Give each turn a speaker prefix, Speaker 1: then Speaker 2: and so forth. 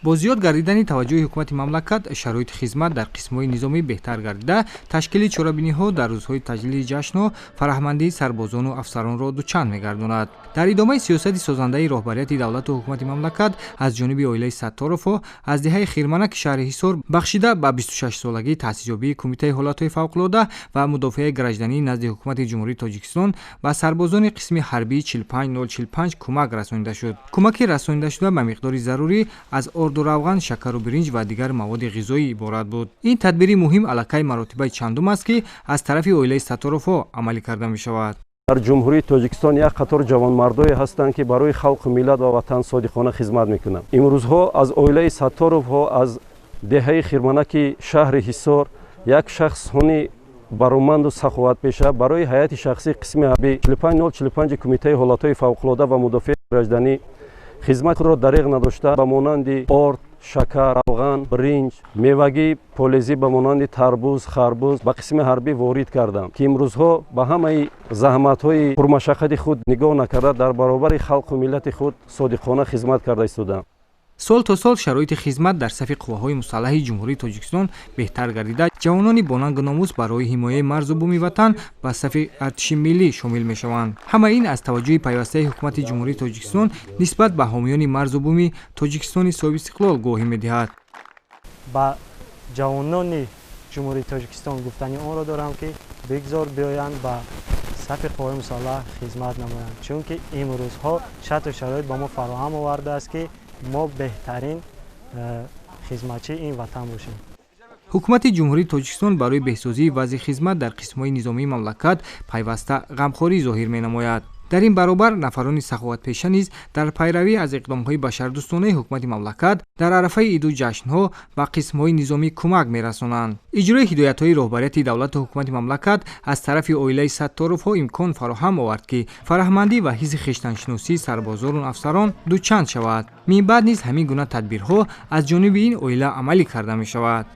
Speaker 1: با زیاد گردیدن توجه حکومت مملکت شرایط خدمت در قسم‌های نظامی بهتر گردیده تشکیل چرابینی‌ها در روزهای تجلیل جشن و فرهمندی سربازان و افسران را دوچند می‌گرداند. در ادامه سیاست سازنده راهبریت دولت و حکومت مملکت از جانب اویلای ستارов از دهه خیرمنک شهر حصار بخشیده به 26 سالگی تأسیس‌یابی کمیته حالات فوق‌العاده و مدافع گراجدانی نزد حکومت جمهوری تاجیکستان و سربازان قسم حربی 45045 کمک رسانیده شد. کمک رسانیده شده به مقدار ضروری از آرد و روغن، شکر و برنج و دیگر مواد غذایی عبارت بود. این تدبیر مهم علاقه مراتب چندم است که از طرف اویلای ستارов عملی کرده می شود.
Speaker 2: در جمهوری تاجیکستان یک قطار جوانمردایی هستند که برای خلق ملت و وطن صادقانه خدمت میکنند. امروزها از اویلای ستارов از دهه خیرمنک شهر حصار یک شخص هنی برآمد و سخاوتپیشه برای حیات شخصی قسم حربی 45045 کمیته حالات فوق‌العاده و مدافع گراجدانی خدمت خود را دریغ نداشته به مانند آرد، شکر، روغن، برنج، میوگی پولزی به مانند تربوز، خربوز به قسم حربی وارد کردند که امروزها به همه زحمت‌های پرمشقت خود نگاه نکرده در برابر خلق و ملت خود صادقانه خدمت کرده ایستادند.
Speaker 1: سال تا سال شرایط خدمت در صف قواهای مسلح جمهوری تاجیکستان بهتر گردیده جوانان با ننگ و ناموس برای حمایت مرز و بوم وطن به صف ارتش ملی شامل میشوند. همه این از توجه پیوسته حکومت جمهوری تاجیکستان نسبت به حامیان مرز و بوم تاجیکستان صاحب استقلال گواهی میدهد.
Speaker 3: با جوانان جمهوری تاجیکستان گفتنی آن را دارم که بگذار بیایند با صف قوای مسلح خدمت نمایند، چون که امروزها شرط و شرایط با ما فراهم آورده است که ما بهترین خدمتچی این وطن باشیم.
Speaker 1: حکومت جمهوری تاجیکستان برای بهسازی وضع خدمت در قسم‌های نظامی مملکت پیوسته غمخواری ظاهر می‌نماید. در این برابر نفران سخاوتپیشه نیز در پیروی از اقدام‌های بشردوستانه حکومت مملکت در عرفه عید و جشن‌ها به قسم‌های نظامی کمک می‌رسانند. اجرای هدایت‌های راهبریت دولت و حکومت مملکت از طرف اویلای ستارов امکان فراهم آورد که فرهمندی و حس خویشتن‌شناسی سربازان و افسران دوچند شود. من بعد نیز همین گونه تدبیرها از جانب این اویلا عملی کرده می‌شود.